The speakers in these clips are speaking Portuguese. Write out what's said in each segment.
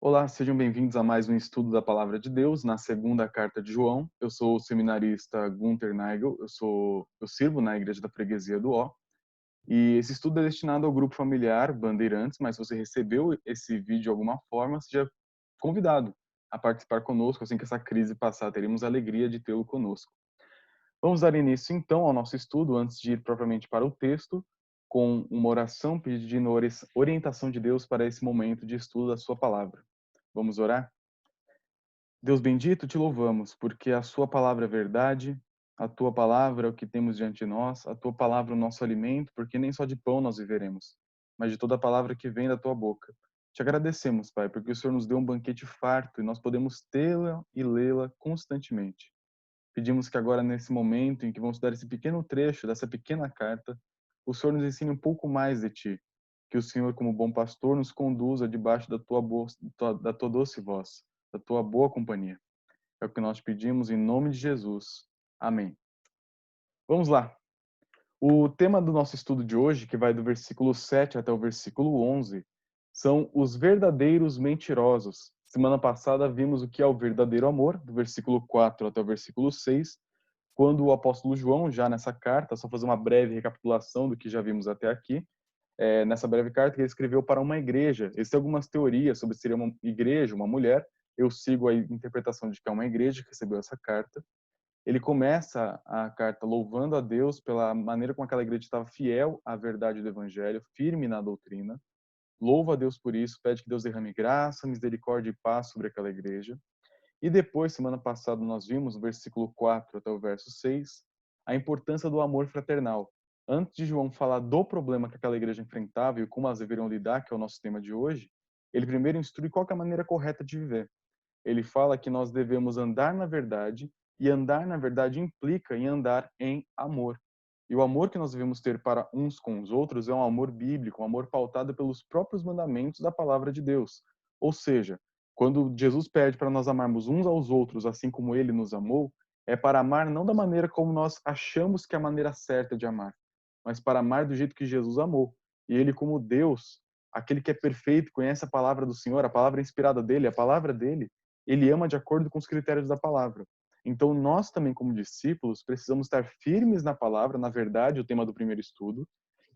Olá, sejam bem-vindos a mais um estudo da Palavra de Deus, na segunda carta de João. Eu sou o seminarista Gunter Nagel, eu sirvo na Igreja da Freguesia do Ó, e esse estudo é destinado ao grupo familiar Bandeirantes, mas se você recebeu esse vídeo de alguma forma, seja convidado a participar conosco. Assim que essa crise passar, teremos a alegria de tê-lo conosco. Vamos dar início então ao nosso estudo, antes de ir propriamente para o texto, com uma oração pedindo orientação de Deus para esse momento de estudo da sua palavra. Vamos orar? Deus bendito, te louvamos, porque a sua palavra é verdade, a tua palavra é o que temos diante de nós, a tua palavra é o nosso alimento, porque nem só de pão nós viveremos, mas de toda a palavra que vem da tua boca. Te agradecemos, Pai, porque o Senhor nos deu um banquete farto e nós podemos tê-la e lê-la constantemente. Pedimos que agora, nesse momento em que vamos estudar esse pequeno trecho dessa pequena carta, o Senhor nos ensine um pouco mais de ti. Que o Senhor, como bom pastor, nos conduza debaixo da tua doce voz, da tua boa companhia. É o que nós te pedimos em nome de Jesus. Amém. Vamos lá. O tema do nosso estudo de hoje, que vai do versículo 7 até o versículo 11, são os verdadeiros mentirosos. Semana passada vimos o que é o verdadeiro amor, do versículo 4 até o versículo 6, quando o apóstolo João, já nessa carta, só fazer uma breve recapitulação do que já vimos até aqui, nessa breve carta que ele escreveu para uma igreja. Existem algumas teorias sobre se seria uma igreja, uma mulher. Eu sigo a interpretação de que é uma igreja que recebeu essa carta. Ele começa a carta louvando a Deus pela maneira como aquela igreja estava fiel à verdade do evangelho, firme na doutrina. Louva a Deus por isso, pede que Deus derrame graça, misericórdia e paz sobre aquela igreja. E depois, semana passada, nós vimos, no versículo 4 até o verso 6, a importância do amor fraternal. Antes de João falar do problema que aquela igreja enfrentava e como elas deveriam lidar, que é o nosso tema de hoje, ele primeiro instrui qual é a maneira correta de viver. Ele fala que nós devemos andar na verdade, e andar na verdade implica em andar em amor. E o amor que nós devemos ter para uns com os outros é um amor bíblico, um amor pautado pelos próprios mandamentos da palavra de Deus. Ou seja, quando Jesus pede para nós amarmos uns aos outros, assim como ele nos amou, é para amar não da maneira como nós achamos que é a maneira certa de amar, mas para amar do jeito que Jesus amou. E ele, como Deus, aquele que é perfeito, conhece a palavra do Senhor, a palavra inspirada dele, a palavra dele, ele ama de acordo com os critérios da palavra. Então, nós também, como discípulos, precisamos estar firmes na palavra, na verdade, o tema do primeiro estudo,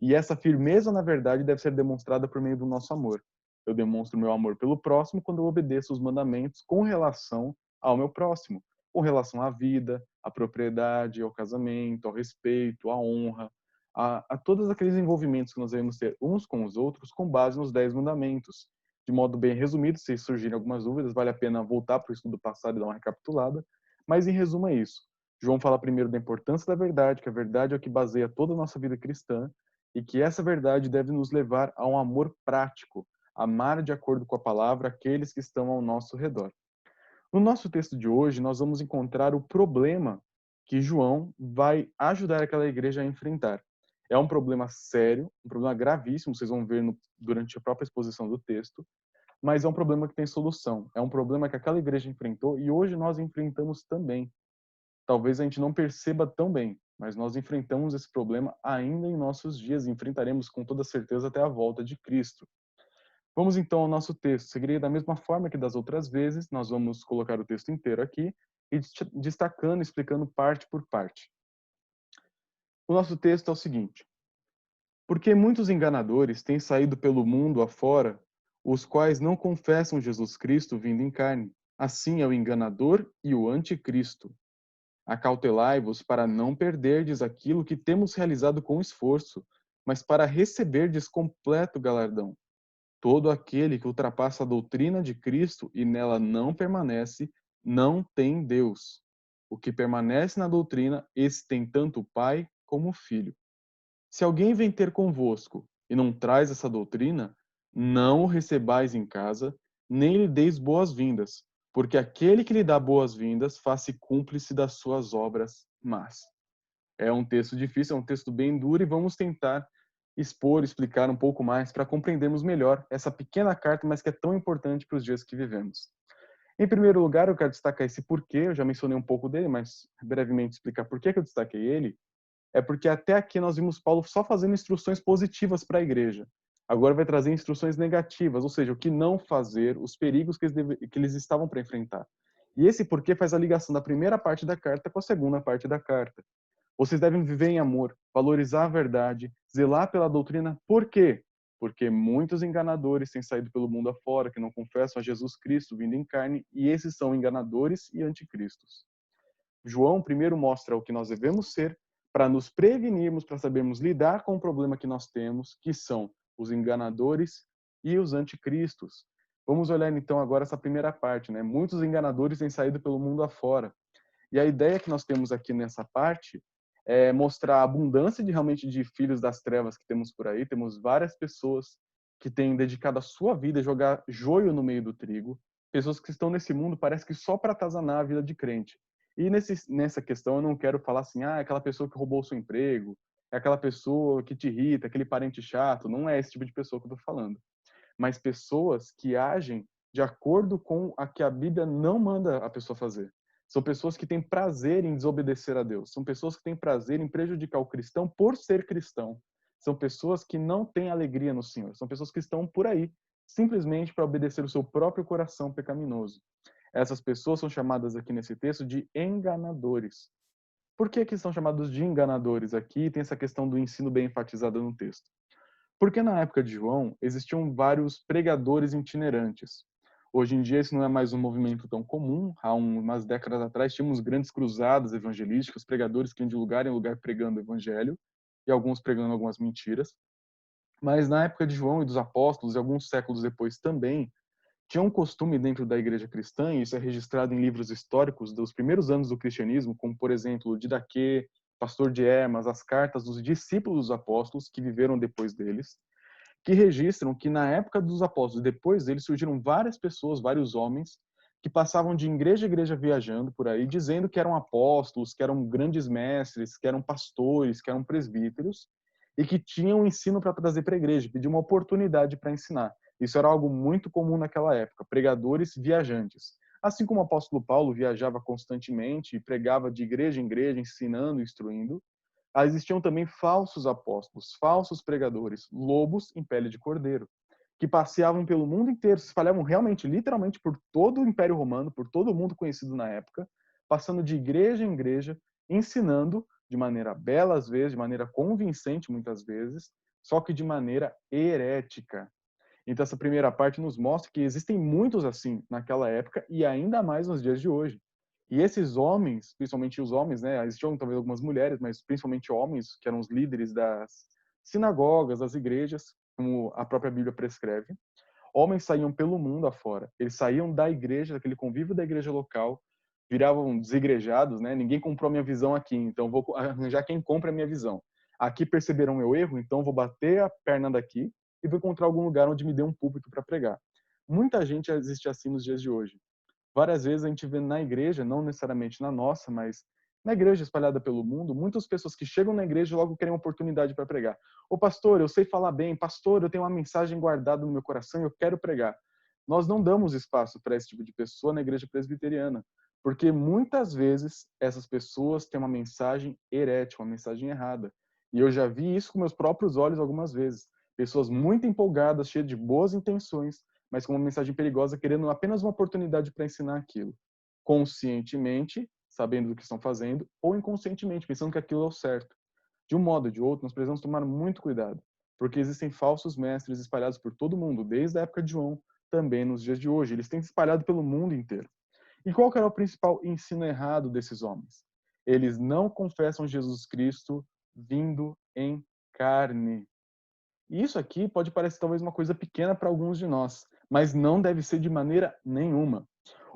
e essa firmeza na verdade deve ser demonstrada por meio do nosso amor. Eu demonstro meu amor pelo próximo quando eu obedeço os mandamentos com relação ao meu próximo, com relação à vida, à propriedade, ao casamento, ao respeito, à honra, a todos aqueles envolvimentos que nós devemos ter uns com os outros com base nos 10 mandamentos. De modo bem resumido, se surgirem algumas dúvidas, vale a pena voltar para o estudo passado e dar uma recapitulada, mas em resumo é isso. João fala primeiro da importância da verdade, que a verdade é o que baseia toda a nossa vida cristã, e que essa verdade deve nos levar a um amor prático, amar de acordo com a palavra aqueles que estão ao nosso redor. No nosso texto de hoje, nós vamos encontrar o problema que João vai ajudar aquela igreja a enfrentar. É um problema sério, um problema gravíssimo, vocês vão ver durante a própria exposição do texto, mas é um problema que tem solução. É um problema que aquela igreja enfrentou e hoje nós enfrentamos também. Talvez a gente não perceba tão bem, mas nós enfrentamos esse problema ainda em nossos dias e enfrentaremos com toda certeza até a volta de Cristo. Vamos então ao nosso texto. Seguirei da mesma forma que das outras vezes, nós vamos colocar o texto inteiro aqui e destacando, explicando parte por parte. O nosso texto é o seguinte: porque muitos enganadores têm saído pelo mundo afora, os quais não confessam Jesus Cristo vindo em carne. Assim é o enganador e o anticristo. Acautelai-vos para não perderdes aquilo que temos realizado com esforço, mas para receberdes completo galardão. Todo aquele que ultrapassa a doutrina de Cristo e nela não permanece, não tem Deus. O que permanece na doutrina, esse tem tanto o Pai como o Filho. Se alguém vem ter convosco e não traz essa doutrina, não o recebais em casa, nem lhe deis boas-vindas, porque aquele que lhe dá boas-vindas faz-se cúmplice das suas obras más. É um texto difícil, é um texto bem duro e vamos tentar expor, explicar um pouco mais para compreendermos melhor essa pequena carta, mas que é tão importante para os dias que vivemos. Em primeiro lugar, eu quero destacar esse porquê, eu já mencionei um pouco dele, mas brevemente explicar por que eu destaquei ele. É porque até aqui nós vimos Paulo só fazendo instruções positivas para a igreja. Agora vai trazer instruções negativas, ou seja, o que não fazer, os perigos que eles estavam para enfrentar. E esse porquê faz a ligação da primeira parte da carta com a segunda parte da carta. Vocês devem viver em amor, valorizar a verdade, zelar pela doutrina. Por quê? Porque muitos enganadores têm saído pelo mundo afora, que não confessam a Jesus Cristo vindo em carne, e esses são enganadores e anticristos. João primeiro mostra o que nós devemos ser para nos prevenirmos, para sabermos lidar com o problema que nós temos, que são os enganadores e os anticristos. Vamos olhar então agora essa primeira parte, né? Muitos enganadores têm saído pelo mundo afora. E a ideia que nós temos aqui nessa parte é mostrar a abundância de realmente de filhos das trevas que temos por aí. Temos várias pessoas que têm dedicado a sua vida a jogar joio no meio do trigo. Pessoas que estão nesse mundo parece que só para atazanar a vida de crente. E nessa questão eu não quero falar assim, ah, aquela pessoa que roubou o seu emprego, é aquela pessoa que te irrita, aquele parente chato. Não é esse tipo de pessoa que eu estou falando. Mas pessoas que agem de acordo com a que a Bíblia não manda a pessoa fazer. São pessoas que têm prazer em desobedecer a Deus. São pessoas que têm prazer em prejudicar o cristão por ser cristão. São pessoas que não têm alegria no Senhor. São pessoas que estão por aí simplesmente para obedecer o seu próprio coração pecaminoso. Essas pessoas são chamadas aqui nesse texto de enganadores. Por que são chamados de enganadores aqui? Tem essa questão do ensino bem enfatizada no texto. Porque na época de João existiam vários pregadores itinerantes. Hoje em dia isso não é mais um movimento tão comum. Há umas décadas atrás tínhamos grandes cruzadas evangelísticas, pregadores que iam de lugar em lugar pregando o evangelho e alguns pregando algumas mentiras. Mas na época de João e dos apóstolos, e alguns séculos depois também, tinha um costume dentro da igreja cristã, e isso é registrado em livros históricos dos primeiros anos do cristianismo, como, por exemplo, Didaquê, Pastor de Hermas, as cartas dos discípulos dos apóstolos que viveram depois deles, que registram que na época dos apóstolos, depois deles, surgiram várias pessoas, vários homens, que passavam de igreja em igreja viajando por aí, dizendo que eram apóstolos, que eram grandes mestres, que eram pastores, que eram presbíteros, e que tinham ensino para trazer para a igreja, pediam uma oportunidade para ensinar. Isso era algo muito comum naquela época, pregadores viajantes. Assim como o apóstolo Paulo viajava constantemente e pregava de igreja em igreja, ensinando, instruindo, existiam também falsos apóstolos, falsos pregadores, lobos em pele de cordeiro, que passeavam pelo mundo inteiro, se espalhavam realmente, literalmente, por todo o Império Romano, por todo o mundo conhecido na época, passando de igreja em igreja, ensinando de maneira bela às vezes, de maneira convincente muitas vezes, só que de maneira herética. Então essa primeira parte nos mostra que existem muitos assim naquela época e ainda mais nos dias de hoje. E esses homens, principalmente os homens, né, existiam talvez algumas mulheres, mas principalmente homens, que eram os líderes das sinagogas, das igrejas, como a própria Bíblia prescreve, homens saíam pelo mundo afora. Eles saíam da igreja, daquele convívio da igreja local, viravam desigrejados, né? Ninguém comprou a minha visão aqui, então vou arranjar quem compra a minha visão. Aqui perceberam meu erro, então vou bater a perna daqui e vou encontrar algum lugar onde me dê um púlpito para pregar. Muita gente existe assim nos dias de hoje. Várias vezes a gente vê na igreja, não necessariamente na nossa, mas na igreja espalhada pelo mundo, muitas pessoas que chegam na igreja logo querem uma oportunidade para pregar. Ô pastor, eu sei falar bem. Pastor, eu tenho uma mensagem guardada no meu coração e eu quero pregar. Nós não damos espaço para esse tipo de pessoa na igreja presbiteriana, porque muitas vezes essas pessoas têm uma mensagem herética, uma mensagem errada. E eu já vi isso com meus próprios olhos algumas vezes. Pessoas muito empolgadas, cheias de boas intenções, mas com uma mensagem perigosa, querendo apenas uma oportunidade para ensinar aquilo. Conscientemente, sabendo do que estão fazendo, ou inconscientemente, pensando que aquilo é o certo. De um modo ou de outro, nós precisamos tomar muito cuidado, porque existem falsos mestres espalhados por todo mundo, desde a época de João, também nos dias de hoje. Eles têm se espalhado pelo mundo inteiro. E qual que era o principal ensino errado desses homens? Eles não confessam Jesus Cristo vindo em carne. E isso aqui pode parecer talvez uma coisa pequena para alguns de nós, mas não deve ser de maneira nenhuma.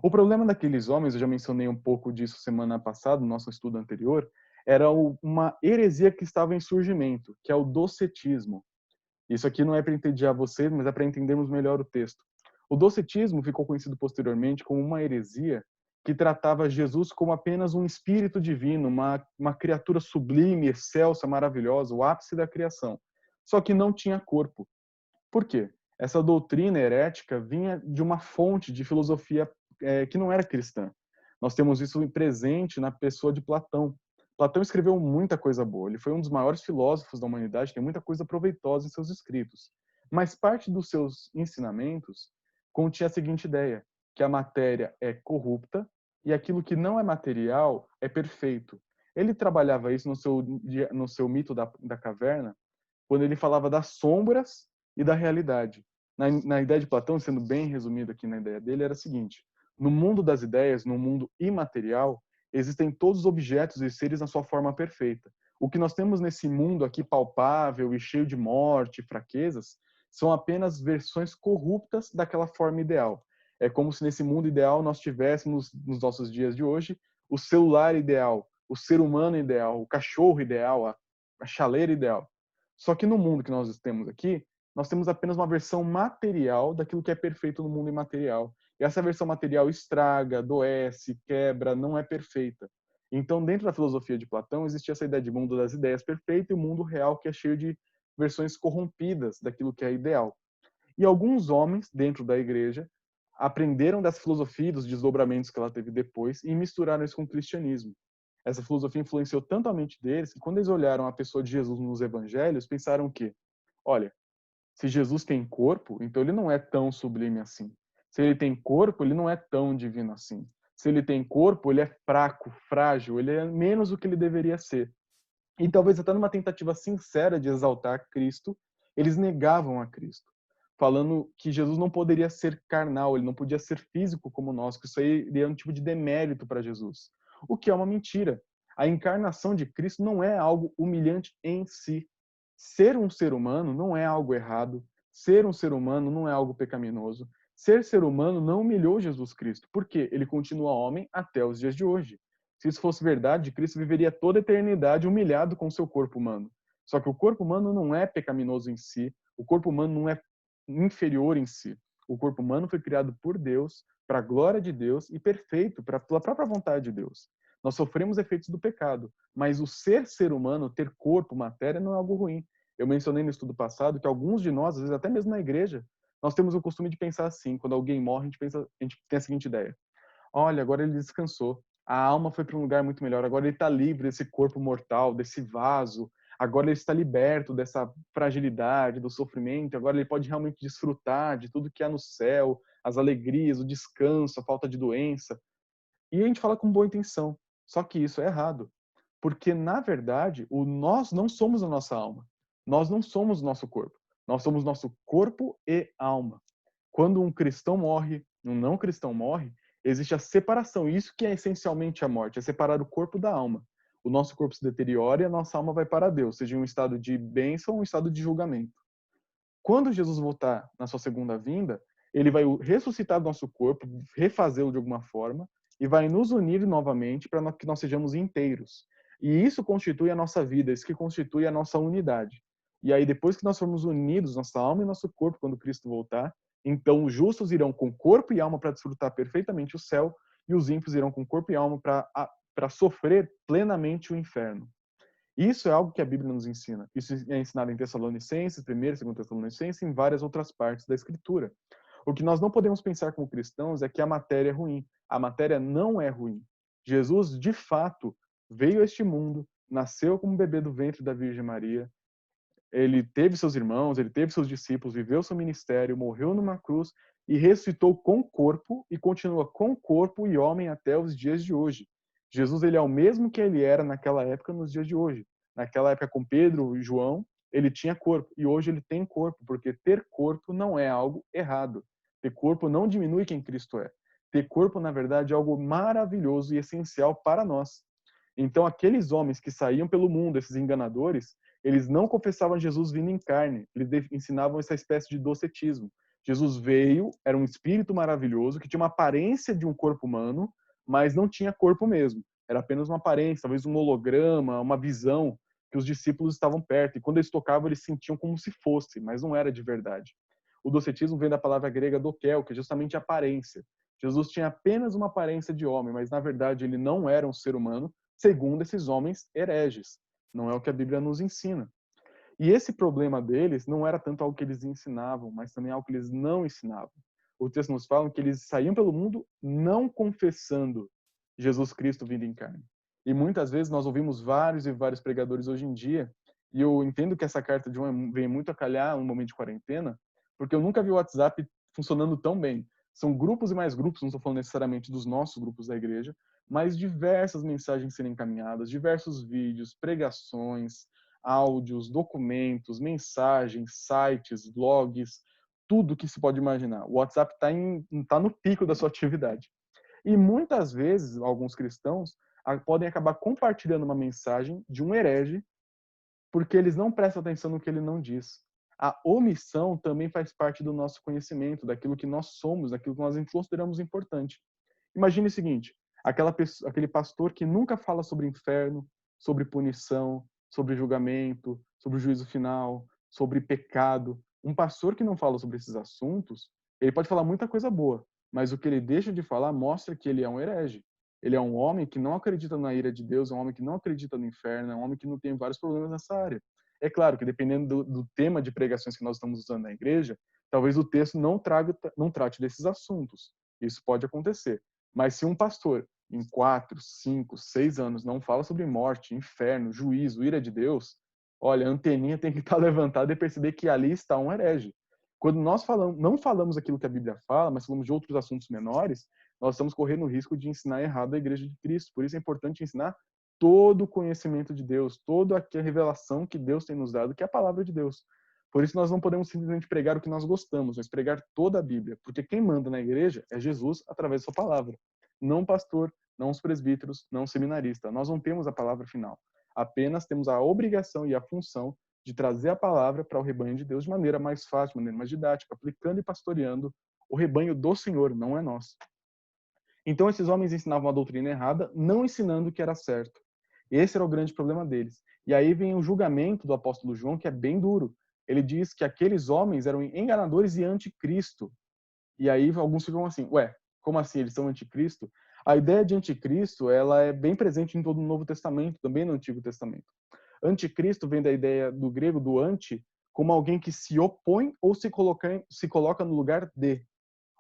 O problema daqueles homens, eu já mencionei um pouco disso semana passada, no nosso estudo anterior, era uma heresia que estava em surgimento, que é o docetismo. Isso aqui não é para entediar vocês, mas é para entendermos melhor o texto. O docetismo ficou conhecido posteriormente como uma heresia que tratava Jesus como apenas um espírito divino, uma criatura sublime, excelsa, maravilhosa, o ápice da criação. Só que não tinha corpo. Por quê? Essa doutrina herética vinha de uma fonte de filosofia que não era cristã. Nós temos isso presente na pessoa de Platão. Platão escreveu muita coisa boa. Ele foi um dos maiores filósofos da humanidade, tem muita coisa proveitosa em seus escritos. Mas parte dos seus ensinamentos continha a seguinte ideia, que a matéria é corrupta e aquilo que não é material é perfeito. Ele trabalhava isso no seu mito da caverna, quando ele falava das sombras e da realidade. Na ideia de Platão, sendo bem resumido aqui na ideia dele, era o seguinte: no mundo das ideias, no mundo imaterial, existem todos os objetos e seres na sua forma perfeita. O que nós temos nesse mundo aqui palpável e cheio de morte e fraquezas são apenas versões corruptas daquela forma ideal. É como se nesse mundo ideal nós tivéssemos, nos nossos dias de hoje, o celular ideal, o ser humano ideal, o cachorro ideal, a chaleira ideal. Só que no mundo que nós temos aqui, nós temos apenas uma versão material daquilo que é perfeito no mundo imaterial. E essa versão material estraga, adoece, quebra, não é perfeita. Então, dentro da filosofia de Platão, existia essa ideia de mundo das ideias perfeito e o mundo real que é cheio de versões corrompidas daquilo que é ideal. E alguns homens, dentro da igreja, aprenderam dessa filosofia, dos desdobramentos que ela teve depois, e misturaram isso com o cristianismo. Essa filosofia influenciou tanto a mente deles que quando eles olharam a pessoa de Jesus nos evangelhos, pensaram que, olha, se Jesus tem corpo, então ele não é tão sublime assim. Se ele tem corpo, ele não é tão divino assim. Se ele tem corpo, ele é fraco, frágil, ele é menos do que ele deveria ser. E talvez até numa tentativa sincera de exaltar Cristo, eles negavam a Cristo, falando que Jesus não poderia ser carnal, ele não podia ser físico como nós, que isso aí seria um tipo de demérito para Jesus. O que é uma mentira. A encarnação de Cristo não é algo humilhante em si. Ser um ser humano não é algo errado, ser um ser humano não é algo pecaminoso. Ser humano não humilhou Jesus Cristo, porque ele continua homem até os dias de hoje. Se isso fosse verdade, Cristo viveria toda a eternidade humilhado com o seu corpo humano. Só que o corpo humano não é pecaminoso em si, o corpo humano não é inferior em si. O corpo humano foi criado por Deus, para a glória de Deus e perfeito, pela própria vontade de Deus. Nós sofremos efeitos do pecado, mas o ser humano, ter corpo, matéria, não é algo ruim. Eu mencionei no estudo passado que alguns de nós, às vezes até mesmo na igreja, nós temos o costume de pensar assim, quando alguém morre, a gente tem a seguinte ideia: olha, agora ele descansou. A alma foi para um lugar muito melhor. Agora ele está livre desse corpo mortal, desse vaso. Agora ele está liberto dessa fragilidade, do sofrimento. Agora ele pode realmente desfrutar de tudo que há no céu, as alegrias, o descanso, a falta de doença. E a gente fala com boa intenção. Só que isso é errado. Porque, na verdade, nós não somos a nossa alma. Nós não somos o nosso corpo. Nós somos nosso corpo e alma. Quando um cristão morre, um não cristão morre, existe a separação. Isso que é essencialmente a morte, é separar o corpo da alma. O nosso corpo se deteriora e a nossa alma vai para Deus, seja em um estado de bênção ou um estado de julgamento. Quando Jesus voltar na sua segunda vinda, ele vai ressuscitar o nosso corpo, refazê-lo de alguma forma e vai nos unir novamente para que nós sejamos inteiros. E isso constitui a nossa vida, isso que constitui a nossa unidade. E aí, depois que nós formos unidos, nossa alma e nosso corpo, quando Cristo voltar, então os justos irão com corpo e alma para desfrutar perfeitamente o céu, e os ímpios irão com corpo e alma para sofrer plenamente o inferno. Isso é algo que a Bíblia nos ensina. Isso é ensinado em Tessalonicenses, 1º e 2º Tessalonicenses, e em várias outras partes da Escritura. O que nós não podemos pensar como cristãos é que a matéria é ruim. A matéria não é ruim. Jesus, de fato, veio a este mundo, nasceu como bebê do ventre da Virgem Maria, ele teve seus irmãos, ele teve seus discípulos, viveu seu ministério, morreu numa cruz e ressuscitou com corpo e continua com corpo e homem até os dias de hoje. Jesus, ele é o mesmo que ele era naquela época nos dias de hoje. Naquela época com Pedro e João, ele tinha corpo e hoje ele tem corpo, porque ter corpo não é algo errado. Ter corpo não diminui quem Cristo é. Ter corpo, na verdade, é algo maravilhoso e essencial para nós. Então, aqueles homens que saíam pelo mundo, esses enganadores, eles não confessavam Jesus vindo em carne, eles ensinavam essa espécie de docetismo. Jesus veio, era um espírito maravilhoso, que tinha uma aparência de um corpo humano, mas não tinha corpo mesmo. Era apenas uma aparência, talvez um holograma, uma visão, que os discípulos estavam perto. E quando eles tocavam, eles sentiam como se fosse, mas não era de verdade. O docetismo vem da palavra grega dokel, que é justamente aparência. Jesus tinha apenas uma aparência de homem, mas na verdade ele não era um ser humano, segundo esses homens hereges. Não é o que a Bíblia nos ensina. E esse problema deles não era tanto algo que eles ensinavam, mas também algo que eles não ensinavam. O texto nos fala que eles saíam pelo mundo não confessando Jesus Cristo vindo em carne. E muitas vezes nós ouvimos vários e vários pregadores hoje em dia, e eu entendo que essa carta de João vem muito a calhar um momento de quarentena, porque eu nunca vi o WhatsApp funcionando tão bem. São grupos e mais grupos, não estou falando necessariamente dos nossos grupos da igreja, mas diversas mensagens serem encaminhadas, diversos vídeos, pregações, áudios, documentos, mensagens, sites, blogs, tudo que se pode imaginar. O WhatsApp tá no pico da sua atividade. E muitas vezes, alguns cristãos podem acabar compartilhando uma mensagem de um herege porque eles não prestam atenção no que ele não diz. A omissão também faz parte do nosso conhecimento, daquilo que nós somos, daquilo que nós consideramos importante. Imagine o seguinte, aquele pastor que nunca fala sobre inferno, sobre punição, sobre julgamento, sobre o juízo final, sobre pecado. Um pastor que não fala sobre esses assuntos, ele pode falar muita coisa boa, mas o que ele deixa de falar mostra que ele é um herege. Ele é um homem que não acredita na ira de Deus, é um homem que não acredita no inferno, é um homem que não tem vários problemas nessa área. É claro que dependendo do tema de pregações que nós estamos usando na igreja, talvez o texto não trate desses assuntos. Isso pode acontecer. Mas se um pastor, em 4, 5, 6 anos, não fala sobre morte, inferno, juízo, ira de Deus, olha, a anteninha tem que estar levantada e perceber que ali está um herege. Quando nós não falamos aquilo que a Bíblia fala, mas falamos de outros assuntos menores, nós estamos correndo o risco de ensinar errado a igreja de Cristo. Por isso é importante ensinar todo o conhecimento de Deus, toda a revelação que Deus tem nos dado, que é a palavra de Deus. Por isso nós não podemos simplesmente pregar o que nós gostamos, mas pregar toda a Bíblia, porque quem manda na igreja é Jesus através da sua palavra. Não o pastor, não os presbíteros, não o seminarista. Nós não temos a palavra final. Apenas temos a obrigação e a função de trazer a palavra para o rebanho de Deus de maneira mais fácil, de maneira mais didática, aplicando e pastoreando o rebanho do Senhor, não é nosso. Então esses homens ensinavam a doutrina errada, não ensinando o que era certo. Esse era o grande problema deles. E aí vem o julgamento do apóstolo João, que é bem duro. Ele diz que aqueles homens eram enganadores e anticristo. E aí alguns ficam assim, ué, como assim eles são anticristo? A ideia de anticristo, ela é bem presente em todo o Novo Testamento, também no Antigo Testamento. Anticristo vem da ideia do grego do anti, como alguém que se opõe ou se coloca no lugar de.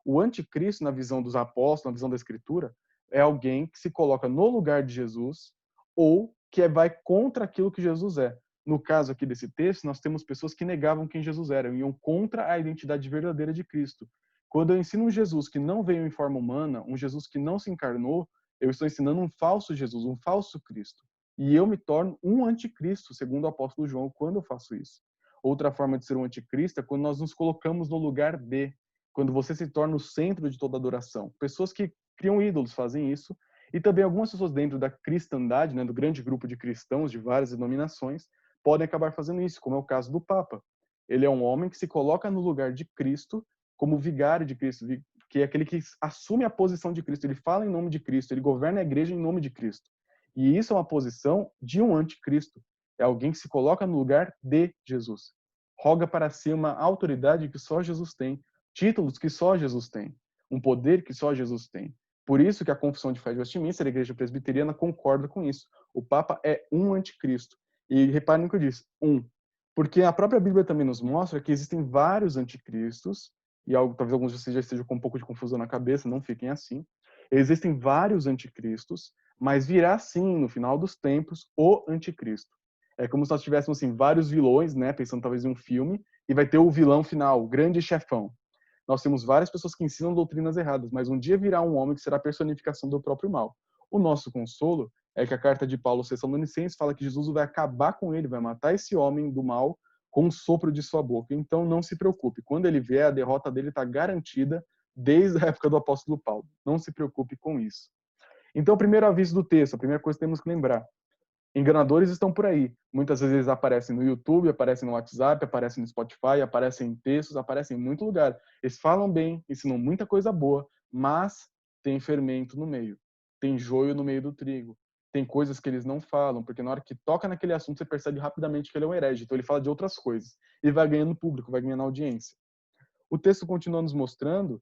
O anticristo, na visão dos apóstolos, na visão da Escritura, é alguém que se coloca no lugar de Jesus ou que vai contra aquilo que Jesus é. No caso aqui desse texto, nós temos pessoas que negavam quem Jesus era, iam contra a identidade verdadeira de Cristo. Quando eu ensino um Jesus que não veio em forma humana, um Jesus que não se encarnou, eu estou ensinando um falso Jesus, um falso Cristo. E eu me torno um anticristo, segundo o apóstolo João, quando eu faço isso. Outra forma de ser um anticristo é quando nós nos colocamos no lugar de, quando você se torna o centro de toda adoração. Pessoas que criam ídolos fazem isso, e também algumas pessoas dentro da cristandade, né, do grande grupo de cristãos de várias denominações, podem acabar fazendo isso, como é o caso do Papa. Ele é um homem que se coloca no lugar de Cristo, como vigário de Cristo, que é aquele que assume a posição de Cristo. Ele fala em nome de Cristo, ele governa a igreja em nome de Cristo. E isso é uma posição de um anticristo. É alguém que se coloca no lugar de Jesus. Roga para si uma autoridade que só Jesus tem, títulos que só Jesus tem, um poder que só Jesus tem. Por isso que a Confissão de Fé de Westminster, a Igreja Presbiteriana, concorda com isso. O Papa é um anticristo. E reparem no que eu disse, um. Porque a própria Bíblia também nos mostra que existem vários anticristos, e algo, talvez alguns de vocês já estejam com um pouco de confusão na cabeça, não fiquem assim. Existem vários anticristos, mas virá sim, no final dos tempos, o anticristo. É como se nós tivéssemos assim, vários vilões, né, pensando talvez em um filme, e vai ter o vilão final, o grande chefão. Nós temos várias pessoas que ensinam doutrinas erradas, mas um dia virá um homem que será a personificação do próprio mal. O nosso consolo é que a carta de Paulo aos Tessalonicenses fala que Jesus vai acabar com ele, vai matar esse homem do mal com um sopro de sua boca. Então não se preocupe, quando ele vier, a derrota dele está garantida desde a época do apóstolo Paulo. Não se preocupe com isso. Então, o primeiro aviso do texto, a primeira coisa que temos que lembrar: enganadores estão por aí. Muitas vezes eles aparecem no YouTube, aparecem no WhatsApp, aparecem no Spotify, aparecem em textos, aparecem em muito lugar. Eles falam bem, ensinam muita coisa boa, mas tem fermento no meio. Tem joio no meio do trigo. Tem coisas que eles não falam, porque na hora que toca naquele assunto, você percebe rapidamente que ele é um herege. Então ele fala de outras coisas. E vai ganhando público, vai ganhando audiência. O texto continua nos mostrando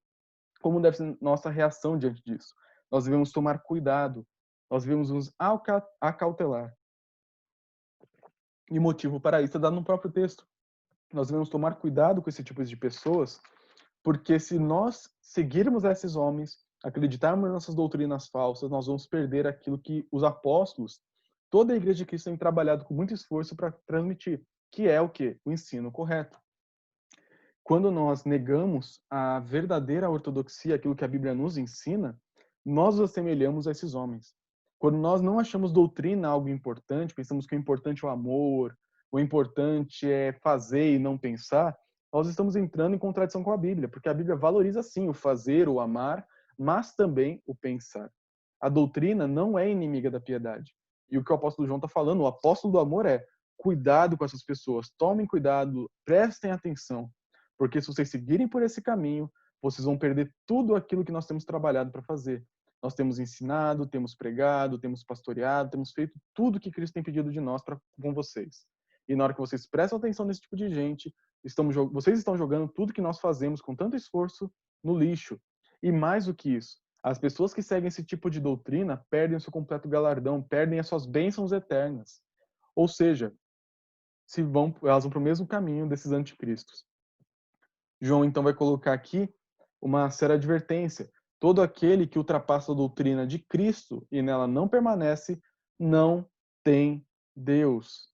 como deve ser nossa reação diante disso. Nós devemos tomar cuidado. Nós devemos nos acautelar. E motivo para isso é dado no próprio texto. Nós devemos tomar cuidado com esse tipo de pessoas, porque se nós seguirmos esses homens, acreditarmos em nossas doutrinas falsas, nós vamos perder aquilo que os apóstolos, toda a igreja de Cristo tem trabalhado com muito esforço para transmitir, que é o quê? O ensino correto. Quando nós negamos a verdadeira ortodoxia, aquilo que a Bíblia nos ensina, nós nos assemelhamos a esses homens. Quando nós não achamos doutrina algo importante, pensamos que o importante é o amor, o importante é fazer e não pensar, nós estamos entrando em contradição com a Bíblia, porque a Bíblia valoriza sim o fazer, o amar, mas também o pensar. A doutrina não é inimiga da piedade. E o que o apóstolo João está falando, o apóstolo do amor é: cuidado com essas pessoas, tomem cuidado, prestem atenção, porque se vocês seguirem por esse caminho, vocês vão perder tudo aquilo que nós temos trabalhado para fazer. Nós temos ensinado, temos pregado, temos pastoreado, temos feito tudo que Cristo tem pedido de nós com vocês. E na hora que vocês prestam atenção nesse tipo de gente, vocês estão jogando tudo que nós fazemos com tanto esforço no lixo. E mais do que isso, as pessoas que seguem esse tipo de doutrina perdem o seu completo galardão, perdem as suas bênçãos eternas. Ou seja, elas vão para o mesmo caminho desses anticristos. João então vai colocar aqui uma séria advertência: todo aquele que ultrapassa a doutrina de Cristo e nela não permanece, não tem Deus.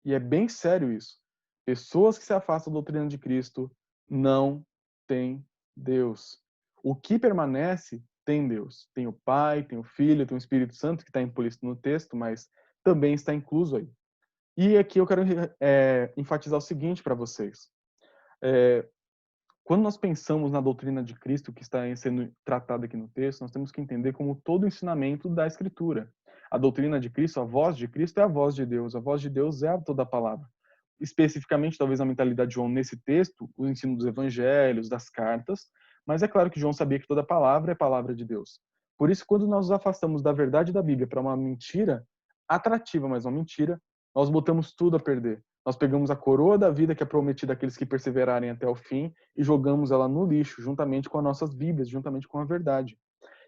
E é bem sério isso. Pessoas que se afastam da doutrina de Cristo não têm Deus. O que permanece tem Deus. Tem o Pai, tem o Filho, tem o Espírito Santo, que está implícito no texto, mas também está incluso aí. E aqui eu quero enfatizar o seguinte para vocês. Quando nós pensamos na doutrina de Cristo que está sendo tratada aqui no texto, nós temos que entender como todo o ensinamento da Escritura. A doutrina de Cristo, a voz de Cristo é a voz de Deus. A voz de Deus é toda a palavra. Especificamente, talvez, a mentalidade de João nesse texto, o ensino dos evangelhos, das cartas, mas é claro que João sabia que toda palavra é palavra de Deus. Por isso, quando nós nos afastamos da verdade da Bíblia para uma mentira atrativa, mas uma mentira, nós botamos tudo a perder. Nós pegamos a coroa da vida que é prometida àqueles que perseverarem até o fim e jogamos ela no lixo, juntamente com as nossas Bíblias, juntamente com a verdade.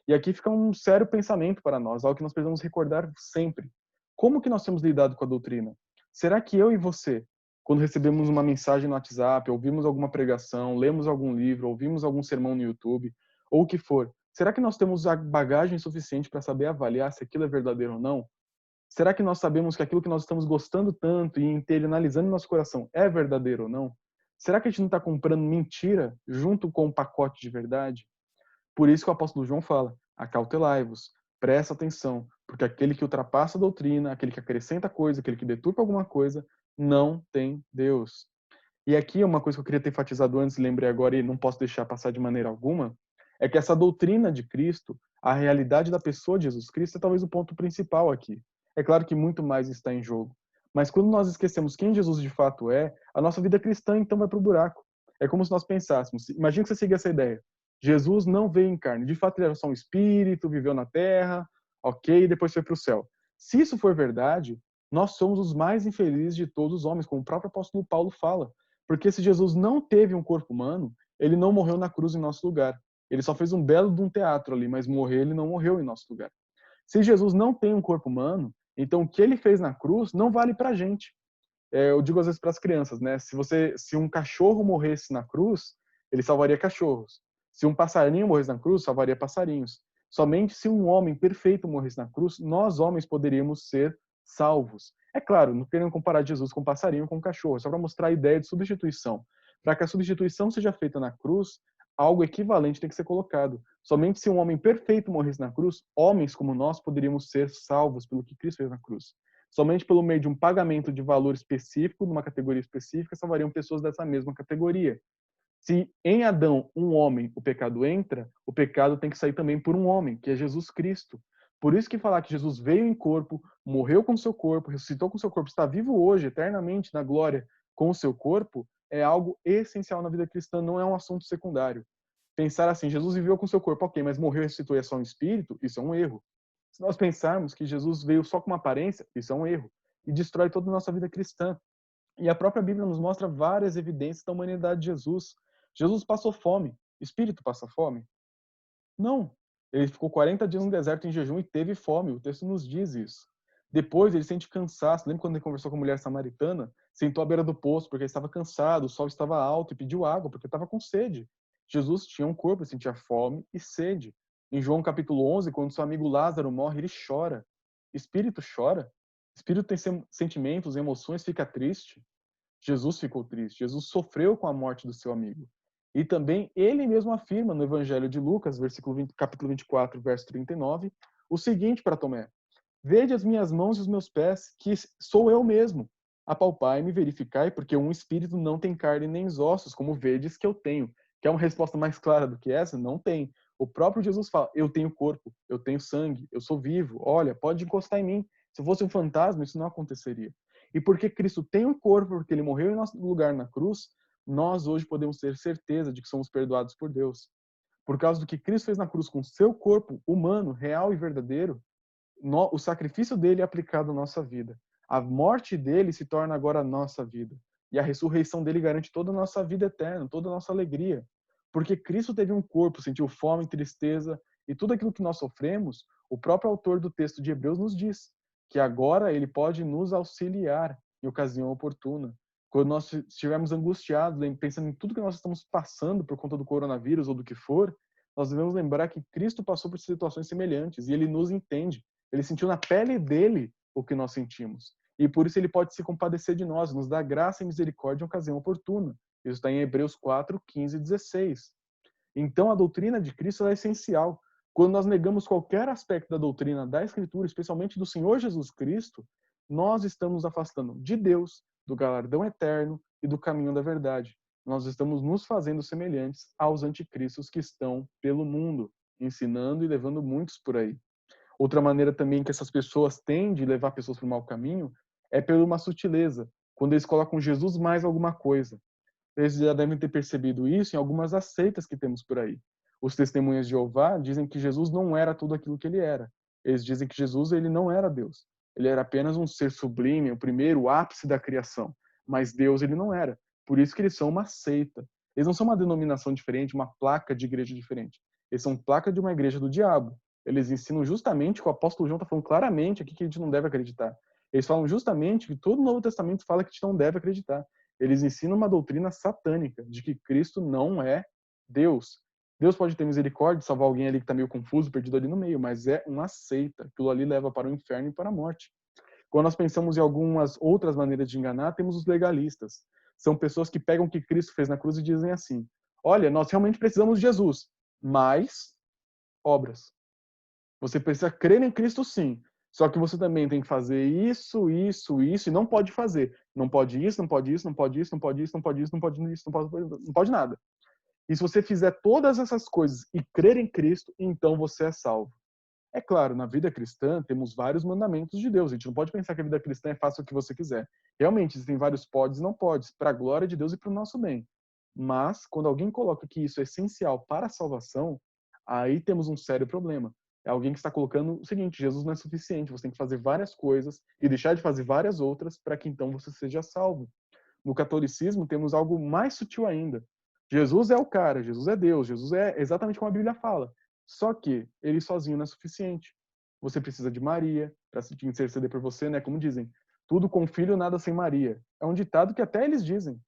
E aqui fica um sério pensamento para nós, algo que nós precisamos recordar sempre. Como que nós temos lidado com a doutrina? Será que eu e você, quando recebemos uma mensagem no WhatsApp, ouvimos alguma pregação, lemos algum livro, ouvimos algum sermão no YouTube, ou o que for, será que nós temos a bagagem suficiente para saber avaliar se aquilo é verdadeiro ou não? Será que nós sabemos que aquilo que nós estamos gostando tanto e internalizando no nosso coração é verdadeiro ou não? Será que a gente não está comprando mentira junto com um pacote de verdade? Por isso que o apóstolo João fala: acautelai-vos, presta atenção, porque aquele que ultrapassa a doutrina, aquele que acrescenta coisa, aquele que deturpa alguma coisa, não tem Deus. E aqui uma coisa que eu queria ter enfatizado antes, lembrei agora e não posso deixar passar de maneira alguma, é que essa doutrina de Cristo, a realidade da pessoa de Jesus Cristo é talvez o ponto principal aqui. É claro que muito mais está em jogo. Mas quando nós esquecemos quem Jesus de fato é, a nossa vida cristã então vai para o buraco. É como se nós pensássemos, imagina que você siga essa ideia. Jesus não veio em carne. De fato, ele era só um espírito, viveu na terra, ok, e depois foi para o céu. Se isso for verdade, nós somos os mais infelizes de todos os homens, como o próprio apóstolo Paulo fala. Porque se Jesus não teve um corpo humano, ele não morreu na cruz em nosso lugar. Ele só fez um belo de um teatro ali, mas morrer ele não morreu em nosso lugar. Se Jesus não tem um corpo humano, então o que ele fez na cruz não vale pra gente. Eu digo às vezes para as crianças, né? Se um cachorro morresse na cruz, ele salvaria cachorros. Se um passarinho morresse na cruz, salvaria passarinhos. Somente se um homem perfeito morresse na cruz, nós homens poderíamos ser salvos. É claro, não querendo comparar Jesus com passarinho com cachorro, só para mostrar a ideia de substituição. Para que a substituição seja feita na cruz, algo equivalente tem que ser colocado. Somente se um homem perfeito morresse na cruz, homens como nós poderíamos ser salvos pelo que Cristo fez na cruz. Somente pelo meio de um pagamento de valor específico, numa categoria específica, salvariam pessoas dessa mesma categoria. Se em Adão, um homem, o pecado entra, o pecado tem que sair também por um homem, que é Jesus Cristo. Por isso que falar que Jesus veio em corpo, morreu com seu corpo, ressuscitou com seu corpo, está vivo hoje, eternamente, na glória, com o seu corpo, é algo essencial na vida cristã, não é um assunto secundário. Pensar assim, Jesus viveu com seu corpo, ok, mas morreu e ressuscitou e é só um espírito, isso é um erro. Se nós pensarmos que Jesus veio só com uma aparência, isso é um erro. E destrói toda a nossa vida cristã. E a própria Bíblia nos mostra várias evidências da humanidade de Jesus. Jesus passou fome. Espírito passa fome? Não. Ele ficou 40 dias no deserto em jejum e teve fome. O texto nos diz isso. Depois ele sente cansaço. Lembra quando ele conversou com a mulher samaritana? Sentou à beira do poço porque ele estava cansado, o sol estava alto e pediu água porque estava com sede. Jesus tinha um corpo, sentia fome e sede. Em João capítulo 11, quando seu amigo Lázaro morre, ele chora. Espírito chora. Espírito tem sentimentos, emoções, fica triste. Jesus ficou triste, Jesus sofreu com a morte do seu amigo. E também ele mesmo afirma no Evangelho de Lucas, capítulo 24, verso 39, o seguinte para Tomé: Vede as minhas mãos e os meus pés, que sou eu mesmo. Apalpai-me, verificai, porque um espírito não tem carne nem ossos, como vedes que eu tenho. Quer uma resposta mais clara do que essa? Não tem. O próprio Jesus fala: eu tenho corpo, eu tenho sangue, eu sou vivo. Olha, pode encostar em mim. Se eu fosse um fantasma, isso não aconteceria. E porque Cristo tem um corpo, porque ele morreu em nosso lugar na cruz, nós hoje podemos ter certeza de que somos perdoados por Deus. Por causa do que Cristo fez na cruz com seu corpo humano, real e verdadeiro, o sacrifício dele é aplicado à nossa vida. A morte dele se torna agora a nossa vida. E a ressurreição dele garante toda a nossa vida eterna, toda a nossa alegria. Porque Cristo teve um corpo, sentiu fome, tristeza e tudo aquilo que nós sofremos, o próprio autor do texto de Hebreus nos diz que agora ele pode nos auxiliar em ocasião oportuna. Quando nós estivermos angustiados, pensando em tudo que nós estamos passando por conta do coronavírus ou do que for, nós devemos lembrar que Cristo passou por situações semelhantes e ele nos entende. Ele sentiu na pele dele o que nós sentimos. E por isso ele pode se compadecer de nós, nos dar graça e misericórdia em ocasião oportuna. Isso está em Hebreus 4, 15 e 16. Então a doutrina de Cristo é essencial. Quando nós negamos qualquer aspecto da doutrina da Escritura, especialmente do Senhor Jesus Cristo, nós estamos nos afastando de Deus, do galardão eterno e do caminho da verdade. Nós estamos nos fazendo semelhantes aos anticristos que estão pelo mundo, ensinando e levando muitos por aí. Outra maneira também que essas pessoas têm de levar pessoas para o mau caminho é por uma sutileza, quando eles colocam Jesus mais alguma coisa. Eles já devem ter percebido isso em algumas aceitas que temos por aí. Os testemunhas de Jeová dizem que Jesus não era tudo aquilo que ele era. Eles dizem que Jesus ele não era Deus. Ele era apenas um ser sublime, o primeiro o ápice da criação. Mas Deus ele não era. Por isso que eles são uma seita. Eles não são uma denominação diferente, uma placa de igreja diferente. Eles são placa de uma igreja do diabo. Eles ensinam justamente, que o apóstolo João está falando claramente aqui que a gente não deve acreditar. Eles falam justamente que todo o Novo Testamento fala que a gente não deve acreditar. Eles ensinam uma doutrina satânica, de que Cristo não é Deus. Deus pode ter misericórdia, salvar alguém ali que está meio confuso, perdido ali no meio, mas é uma seita. Aquilo ali leva para o inferno e para a morte. Quando nós pensamos em algumas outras maneiras de enganar, temos os legalistas. São pessoas que pegam o que Cristo fez na cruz e dizem assim: olha, nós realmente precisamos de Jesus, mas obras. Você precisa crer em Cristo, sim. Só que você também tem que fazer isso, isso, isso, e não pode fazer. Não pode isso, não pode isso, não pode isso, não pode isso, não pode isso, não pode isso, não pode nada. E se você fizer todas essas coisas e crer em Cristo, então você é salvo. É claro, na vida cristã temos vários mandamentos de Deus. A gente não pode pensar que a vida cristã é faça o que você quiser. Realmente, existem vários podes e não podes, para a glória de Deus e para o nosso bem. Mas, quando alguém coloca que isso é essencial para a salvação, aí temos um sério problema. É alguém que está colocando o seguinte: Jesus não é suficiente, você tem que fazer várias coisas e deixar de fazer várias outras para que então você seja salvo. No catolicismo temos algo mais sutil ainda. Jesus é o cara, Jesus é Deus, Jesus é exatamente como a Bíblia fala. Só que ele sozinho não é suficiente. Você precisa de Maria para se interceder por você, né? Como dizem, tudo com filho, nada sem Maria. É um ditado que até eles dizem.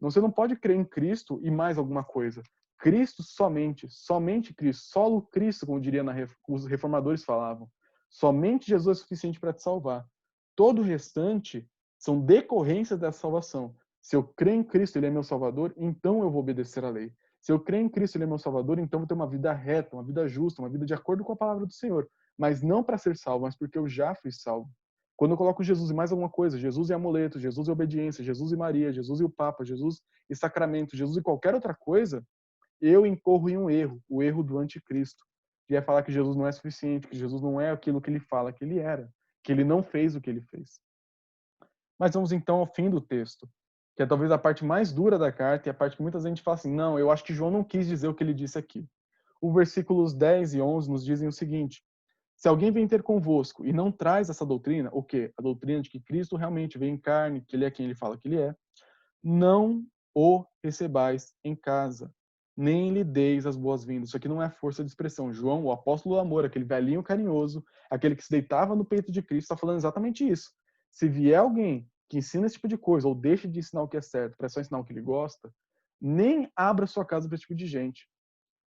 Você não pode crer em Cristo e mais alguma coisa. Cristo somente, somente Cristo, solo Cristo, como diria os reformadores falavam. Somente Jesus é suficiente para te salvar. Todo o restante são decorrências dessa salvação. Se eu crer em Cristo, Ele é meu Salvador, então eu vou obedecer à lei. Se eu crer em Cristo, Ele é meu Salvador, então eu vou ter uma vida reta, uma vida justa, uma vida de acordo com a palavra do Senhor. Mas não para ser salvo, mas porque eu já fui salvo. Quando eu coloco Jesus e mais alguma coisa, Jesus e amuleto, Jesus e obediência, Jesus e Maria, Jesus e o Papa, Jesus e sacramento, Jesus e qualquer outra coisa, eu incorro em um erro, o erro do anticristo, que é falar que Jesus não é suficiente, que Jesus não é aquilo que ele fala que ele era, que ele não fez o que ele fez. Mas vamos então ao fim do texto, que é talvez a parte mais dura da carta e a parte que muita gente fala assim: não, eu acho que João não quis dizer o que ele disse aqui. Os versículos 10 e 11 nos dizem o seguinte: se alguém vem ter convosco e não traz essa doutrina, o quê? A doutrina de que Cristo realmente veio em carne, que ele é quem ele fala que ele é, não o recebais em casa, nem lhe deis as boas-vindas. Isso aqui não é força de expressão. João, o apóstolo do amor, aquele velhinho carinhoso, aquele que se deitava no peito de Cristo, está falando exatamente isso. Se vier alguém que ensina esse tipo de coisa, ou deixa de ensinar o que é certo, para só ensinar o que ele gosta, nem abra sua casa para esse tipo de gente.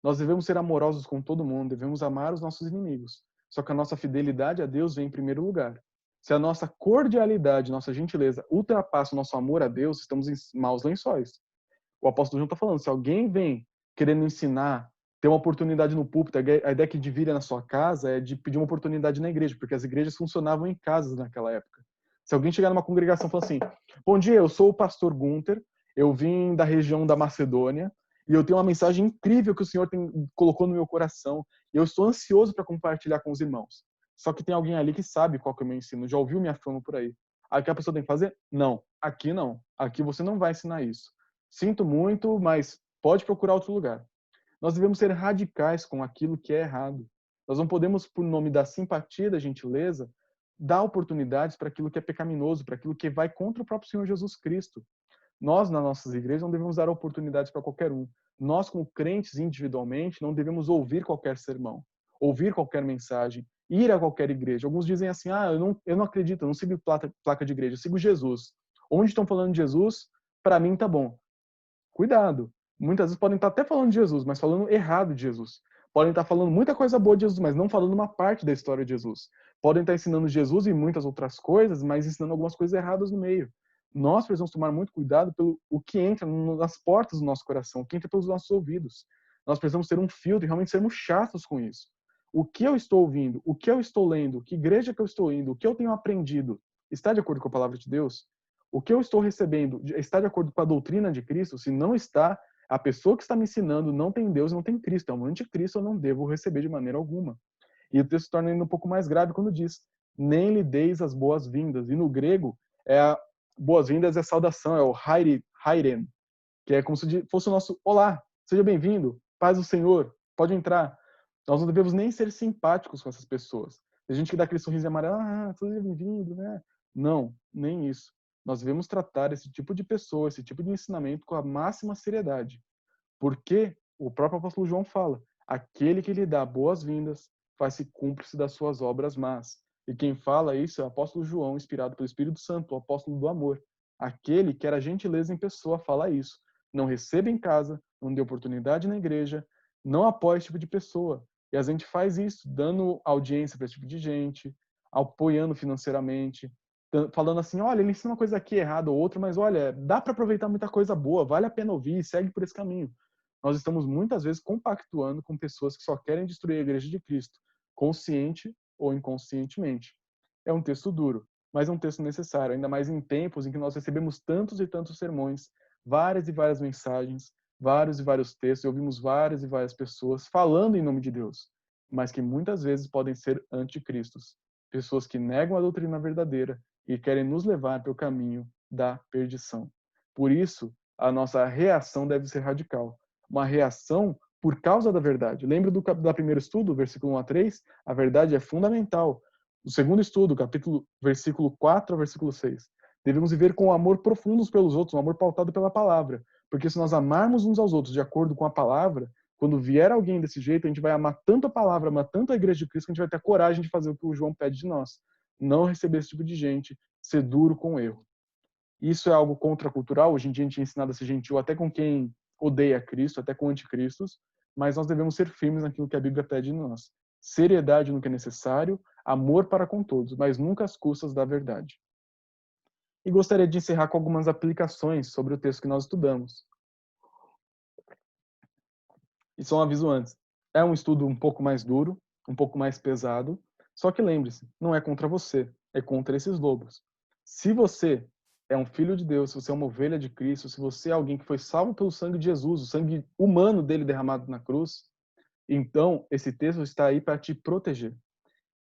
Nós devemos ser amorosos com todo mundo, devemos amar os nossos inimigos. Só que a nossa fidelidade a Deus vem em primeiro lugar. Se a nossa cordialidade, nossa gentileza ultrapassa o nosso amor a Deus, estamos em maus lençóis. O apóstolo João está falando, se alguém vem querendo ensinar, ter uma oportunidade no púlpito, a ideia que divide na sua casa é de pedir uma oportunidade na igreja, porque as igrejas funcionavam em casas naquela época. Se alguém chegar numa congregação e falar assim, bom dia, eu sou o pastor Gunther, eu vim da região da Macedônia, e eu tenho uma mensagem incrível que o Senhor colocou no meu coração, e eu estou ansioso para compartilhar com os irmãos. Só que tem alguém ali que sabe qual que é o meu ensino, já ouviu minha fama por aí. Aí o que a pessoa tem que fazer? Não, aqui não. Aqui você não vai ensinar isso. Sinto muito, mas pode procurar outro lugar. Nós devemos ser radicais com aquilo que é errado. Nós não podemos, por nome da simpatia, da gentileza, dar oportunidades para aquilo que é pecaminoso, para aquilo que vai contra o próprio Senhor Jesus Cristo. Nós, nas nossas igrejas, não devemos dar oportunidades para qualquer um. Nós, como crentes individualmente, não devemos ouvir qualquer sermão, ouvir qualquer mensagem, ir a qualquer igreja. Alguns dizem assim, eu não acredito, eu não sigo placa de igreja, eu sigo Jesus. Onde estão falando de Jesus, para mim tá bom. Cuidado. Muitas vezes podem estar até falando de Jesus, mas falando errado de Jesus. Podem estar falando muita coisa boa de Jesus, mas não falando uma parte da história de Jesus. Podem estar ensinando Jesus e muitas outras coisas, mas ensinando algumas coisas erradas no meio. Nós precisamos tomar muito cuidado pelo o que entra nas portas do nosso coração, o que entra pelos nossos ouvidos. Nós precisamos ter um filtro e realmente sermos chatos com isso. O que eu estou ouvindo, o que eu estou lendo, que igreja que eu estou indo, o que eu tenho aprendido, está de acordo com a palavra de Deus? O que eu estou recebendo está de acordo com a doutrina de Cristo? Se não está, a pessoa que está me ensinando não tem Deus, não tem Cristo. É um anticristo, eu não devo receber de maneira alguma. E o texto se torna ainda um pouco mais grave quando diz, nem lhe deis as boas-vindas. E no grego, boas-vindas é saudação, é o heiren, que é como se fosse o nosso olá, seja bem-vindo, paz do Senhor, pode entrar. Nós não devemos nem ser simpáticos com essas pessoas. Tem gente que dá aquele sorriso amarelo, seja bem-vindo, né? Não, nem isso. Nós devemos tratar esse tipo de pessoa, esse tipo de ensinamento com a máxima seriedade. Porque o próprio apóstolo João fala, aquele que lhe dá boas-vindas faz-se cúmplice das suas obras más. E quem fala isso é o apóstolo João, inspirado pelo Espírito Santo, o apóstolo do amor. Aquele que era gentileza em pessoa fala isso. Não receba em casa, não dê oportunidade na igreja, não apoie esse tipo de pessoa. E a gente faz isso, dando audiência para esse tipo de gente, apoiando financeiramente, falando assim, olha, ele ensina uma coisa aqui errada ou outra, mas olha, dá para aproveitar muita coisa boa, vale a pena ouvir, segue por esse caminho. Nós estamos muitas vezes compactuando com pessoas que só querem destruir a igreja de Cristo, consciente ou inconscientemente. É um texto duro, mas é um texto necessário, ainda mais em tempos em que nós recebemos tantos e tantos sermões, várias e várias mensagens, vários e vários textos, e ouvimos várias e várias pessoas falando em nome de Deus, mas que muitas vezes podem ser anticristos, pessoas que negam a doutrina verdadeira e querem nos levar para o caminho da perdição. Por isso, a nossa reação deve ser radical. Uma reação por causa da verdade. Lembra do primeiro estudo, versículo 1 a 3? A verdade é fundamental. O segundo estudo, versículo 4 a versículo 6. Devemos viver com amor profundo uns pelos outros, um amor pautado pela palavra. Porque se nós amarmos uns aos outros de acordo com a palavra, quando vier alguém desse jeito, a gente vai amar tanto a palavra, amar tanto a igreja de Cristo, que a gente vai ter a coragem de fazer o que o João pede de nós. Não receber esse tipo de gente, ser duro com o erro. Isso é algo contracultural. Hoje em dia a gente é ensinado a ser gentil até com quem odeia Cristo, até com anticristos, mas nós devemos ser firmes naquilo que a Bíblia pede de nós. Seriedade no que é necessário, amor para com todos, mas nunca às custas da verdade. E gostaria de encerrar com algumas aplicações sobre o texto que nós estudamos. E só um aviso antes. É um estudo um pouco mais duro, um pouco mais pesado, só que lembre-se, não é contra você, é contra esses lobos. Se você é um filho de Deus, se você é uma ovelha de Cristo, se você é alguém que foi salvo pelo sangue de Jesus, o sangue humano dele derramado na cruz, então esse texto está aí para te proteger.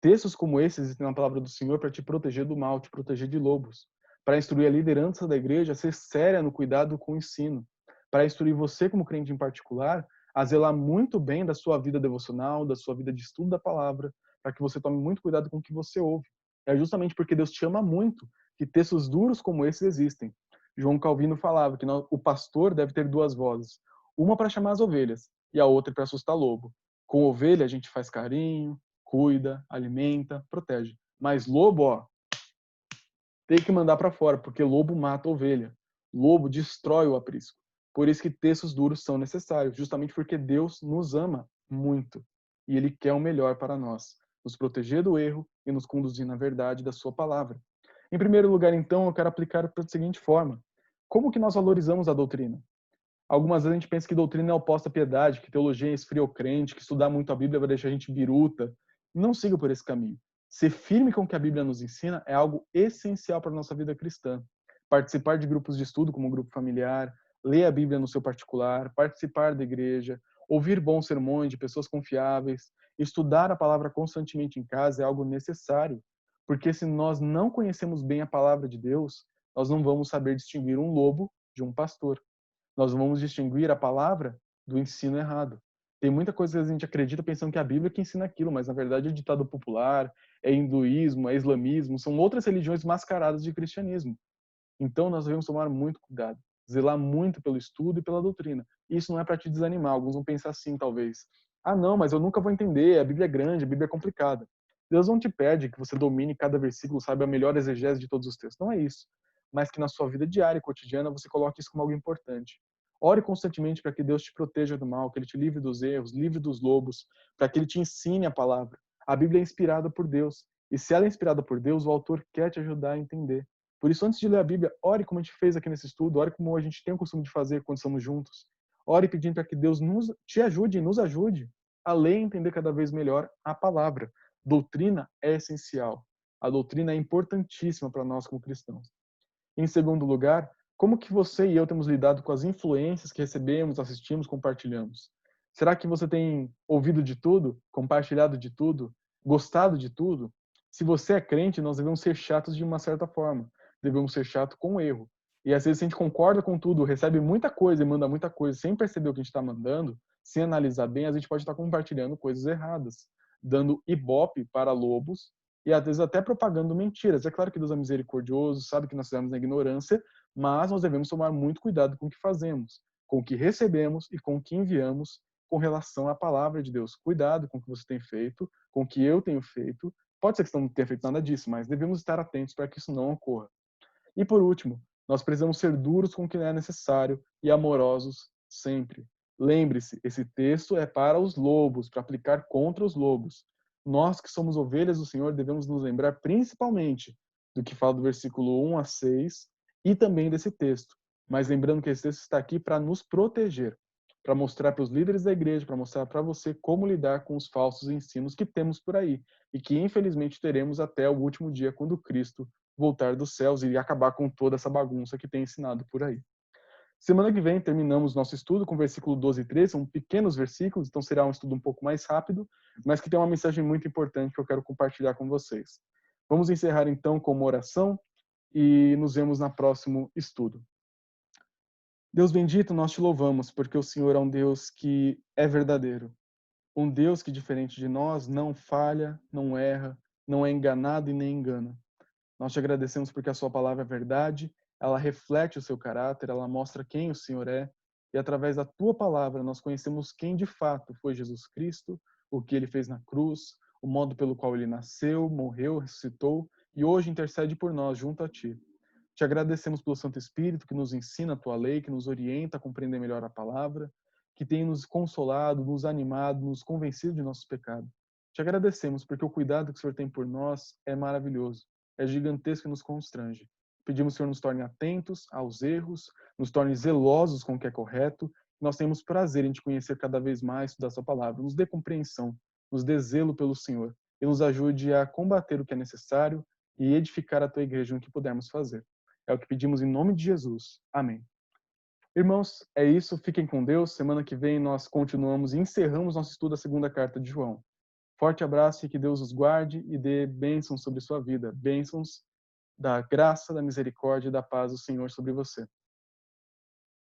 Textos como esses existem na palavra do Senhor para te proteger do mal, te proteger de lobos, para instruir a liderança da igreja a ser séria no cuidado com o ensino, para instruir você como crente em particular a zelar muito bem da sua vida devocional, da sua vida de estudo da palavra, para que você tome muito cuidado com o que você ouve. É justamente porque Deus te ama muito que textos duros como esses existem. João Calvino falava que o pastor deve ter duas vozes, uma para chamar as ovelhas e a outra para assustar lobo. Com ovelha a gente faz carinho, cuida, alimenta, protege. Mas lobo, ó, tem que mandar para fora, porque lobo mata a ovelha. Lobo destrói o aprisco. Por isso que textos duros são necessários, justamente porque Deus nos ama muito e Ele quer o melhor para nós. nos proteger do erro e nos conduzir na verdade da sua palavra. Em primeiro lugar, então, eu quero aplicar da seguinte forma: como que nós valorizamos a doutrina? Algumas vezes a gente pensa que doutrina é oposta à piedade, que teologia esfria o crente, que estudar muito a Bíblia vai deixar a gente biruta. Não siga por esse caminho. Ser firme com o que a Bíblia nos ensina é algo essencial para a nossa vida cristã. Participar de grupos de estudo, como o grupo familiar, ler a Bíblia no seu particular, participar da igreja, ouvir bons sermões de pessoas confiáveis, estudar a palavra constantemente em casa é algo necessário, porque se nós não conhecemos bem a palavra de Deus, nós não vamos saber distinguir um lobo de um pastor. Nós vamos distinguir a palavra do ensino errado. Tem muita coisa que a gente acredita pensando que a Bíblia que ensina aquilo, mas na verdade é ditado popular, é hinduísmo, é islamismo, são outras religiões mascaradas de cristianismo. Então nós devemos tomar muito cuidado, zelar muito pelo estudo e pela doutrina. Isso não é para te desanimar. Alguns vão pensar assim, talvez: ah, não, mas eu nunca vou entender, a Bíblia é grande, a Bíblia é complicada. Deus não te pede que você domine cada versículo, saiba a melhor exegese de todos os textos. Não é isso. Mas que na sua vida diária e cotidiana você coloque isso como algo importante. Ore constantemente para que Deus te proteja do mal, que Ele te livre dos erros, livre dos lobos, para que Ele te ensine a palavra. A Bíblia é inspirada por Deus. E se ela é inspirada por Deus, o autor quer te ajudar a entender. Por isso, antes de ler a Bíblia, ore como a gente fez aqui nesse estudo, ore como a gente tem o costume de fazer quando estamos juntos. Ore pedindo para que Deus te ajude e nos ajude a ler e entender cada vez melhor a palavra. Doutrina é essencial. A doutrina é importantíssima para nós como cristãos. Em segundo lugar, como que você e eu temos lidado com as influências que recebemos, assistimos, compartilhamos? Será que você tem ouvido de tudo, compartilhado de tudo, gostado de tudo? Se você é crente, nós devemos ser chatos de uma certa forma. Devemos ser chato com o erro. E às vezes a gente concorda com tudo, recebe muita coisa e manda muita coisa sem perceber o que a gente está mandando, sem analisar bem, a gente pode estar compartilhando coisas erradas, dando ibope para lobos e às vezes até propagando mentiras. É claro que Deus é misericordioso, sabe que nós fizemos na ignorância, mas nós devemos tomar muito cuidado com o que fazemos, com o que recebemos e com o que enviamos com relação à palavra de Deus. Cuidado com o que você tem feito, com o que eu tenho feito. Pode ser que você não tenha feito nada disso, mas devemos estar atentos para que isso não ocorra. E por último, nós precisamos ser duros com o que é necessário e amorosos sempre. Lembre-se, esse texto é para os lobos, para aplicar contra os lobos. Nós que somos ovelhas do Senhor devemos nos lembrar principalmente do que fala do versículo 1 a 6 e também desse texto. Mas lembrando que esse texto está aqui para nos proteger, para mostrar para os líderes da igreja, para mostrar para você como lidar com os falsos ensinos que temos por aí e que infelizmente teremos até o último dia quando Cristo voltar dos céus e acabar com toda essa bagunça que tem ensinado por aí. Semana que vem terminamos nosso estudo com o versículo 12 e 13, são pequenos versículos, então será um estudo um pouco mais rápido, mas que tem uma mensagem muito importante que eu quero compartilhar com vocês. Vamos encerrar então com uma oração e nos vemos no próximo estudo. Deus bendito, nós te louvamos porque o Senhor é um Deus que é verdadeiro, um Deus que, diferente de nós, não falha, não erra, não é enganado e nem engana. Nós te agradecemos porque a sua palavra é verdade, ela reflete o seu caráter, ela mostra quem o Senhor é, e através da tua palavra nós conhecemos quem de fato foi Jesus Cristo, o que ele fez na cruz, o modo pelo qual ele nasceu, morreu, ressuscitou e hoje intercede por nós junto a ti. Te agradecemos pelo Santo Espírito que nos ensina a tua lei, que nos orienta a compreender melhor a palavra, que tem nos consolado, nos animado, nos convencido de nossos pecados. Te agradecemos porque o cuidado que o Senhor tem por nós é maravilhoso, é gigantesco e nos constrange. Pedimos que o Senhor nos torne atentos aos erros, nos torne zelosos com o que é correto. Nós temos prazer em te conhecer cada vez mais da sua palavra. Nos dê compreensão, nos dê zelo pelo Senhor e nos ajude a combater o que é necessário e edificar a tua igreja no que pudermos fazer. É o que pedimos em nome de Jesus. Amém. Irmãos, é isso. Fiquem com Deus. Semana que vem nós continuamos e encerramos nosso estudo da segunda carta de João. Forte abraço e que Deus os guarde e dê bênçãos sobre sua vida. Bênçãos da graça, da misericórdia e da paz do Senhor sobre você.